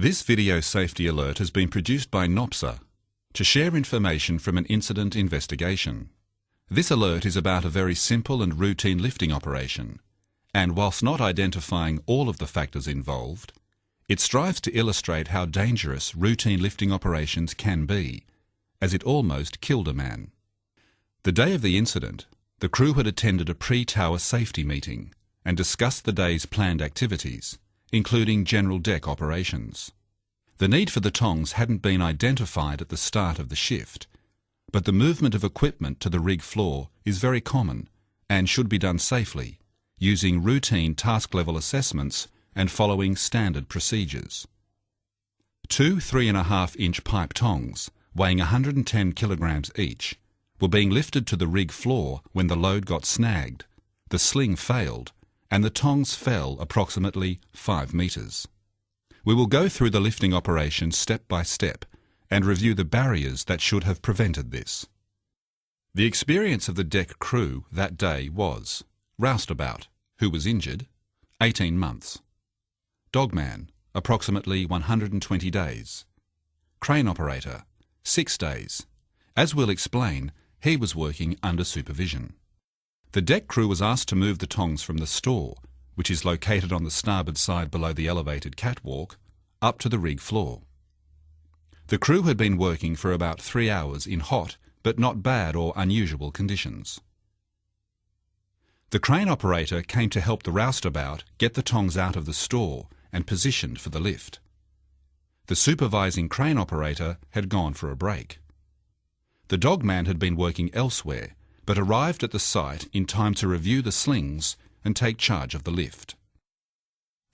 This video safety alert has been produced by NOPSA to share information from an incident investigation. This alert is about a very simple and routine lifting operation, and whilst not identifying all of the factors involved, it strives to illustrate how dangerous routine lifting operations can be, as it almost killed a man. The day of the incident, the crew had attended a pre-tower safety meeting and discussed the day's planned activities, including general deck operations. The need for the tongs hadn't been identified at the start of the shift, but the movement of equipment to the rig floor is very common and should be done safely, using routine task-level assessments and following standard procedures. Two 3.5-inch pipe tongs, weighing 110 kilograms each, were being lifted to the rig floor when the load got snagged, the sling failed, and the tongs fell approximately 5 metres. We will go through the lifting operation step by step and review the barriers that should have prevented this. The experience of the deck crew that day was: roustabout, who was injured, 18 months. Dogman, approximately 120 days. Crane operator, 6 days. As we'll explain, he was working under supervision. The deck crew was asked to move the tongs from the store, which is located on the starboard side below the elevated catwalk, up to the rig floor. The crew had been working for about 3 hours in hot but not bad or unusual conditions. The crane operator came to help the roustabout get the tongs out of the store and positioned for the lift. The supervising crane operator had gone for a break. The dogman had been working elsewhere, but arrived at the site in time to review the slings and take charge of the lift.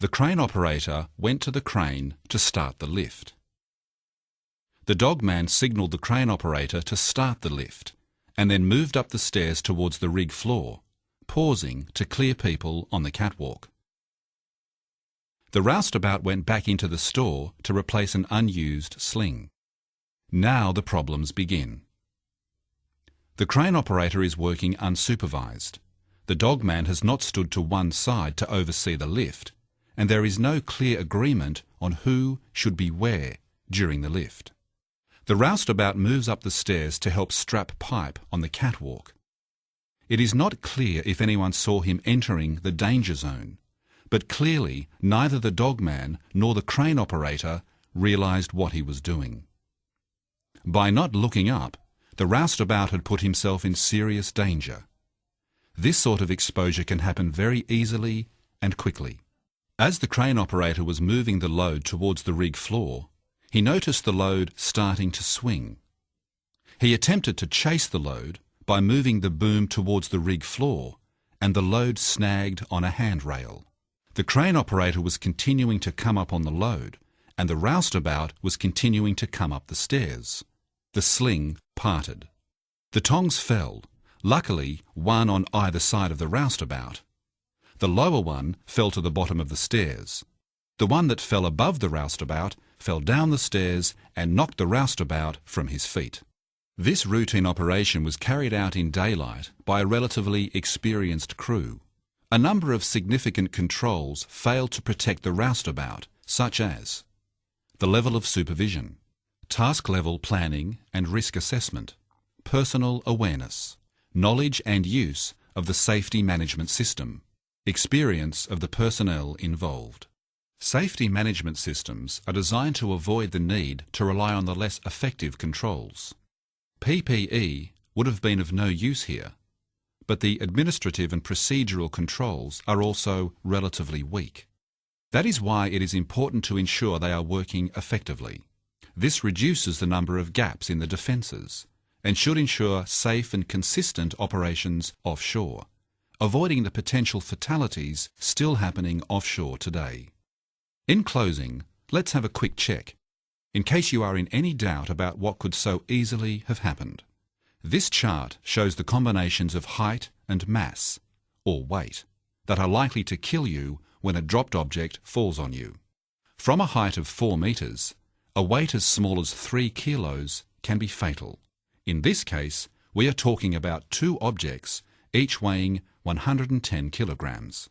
The crane operator went to the crane to start the lift. The dogman signalled the crane operator to start the lift and then moved up the stairs towards the rig floor, pausing to clear people on the catwalk. The roustabout went back into the store to replace an unused sling. Now the problems begin. The crane operator is working unsupervised. The dogman has not stood to one side to oversee the lift, and there is no clear agreement on who should be where during the lift. The roustabout moves up the stairs to help strap pipe on the catwalk. It is not clear if anyone saw him entering the danger zone, but clearly neither the dogman nor the crane operator realised what he was doing. By not looking up, the roustabout had put himself in serious danger. This sort of exposure can happen very easily and quickly. As the crane operator was moving the load towards the rig floor, he noticed the load starting to swing. He attempted to chase the load by moving the boom towards the rig floor, and the load snagged on a handrail. The crane operator was continuing to come up on the load, and the roustabout was continuing to come up the stairs. The sling parted. The tongs fell, luckily one on either side of the roustabout. The lower one fell to the bottom of the stairs. The one that fell above the roustabout fell down the stairs and knocked the roustabout from his feet. This routine operation was carried out in daylight by a relatively experienced crew. A number of significant controls failed to protect the roustabout, such as the level of supervision, task-level planning and risk assessment, personal awareness, knowledge and use of the safety management system, experience of the personnel involved. Safety management systems are designed to avoid the need to rely on the less effective controls. PPE would have been of no use here, but the administrative and procedural controls are also relatively weak. That is why it is important to ensure they are working effectively. This reduces the number of gaps in the defences and should ensure safe and consistent operations offshore, avoiding the potential fatalities still happening offshore today. In closing, let's have a quick check, in case you are in any doubt about what could so easily have happened. This chart shows the combinations of height and mass, or weight, that are likely to kill you when a dropped object falls on you. From a height of 4 metres, a weight as small as 3 kilos can be fatal. In this case, we are talking about 2 objects, each weighing 110 kilograms.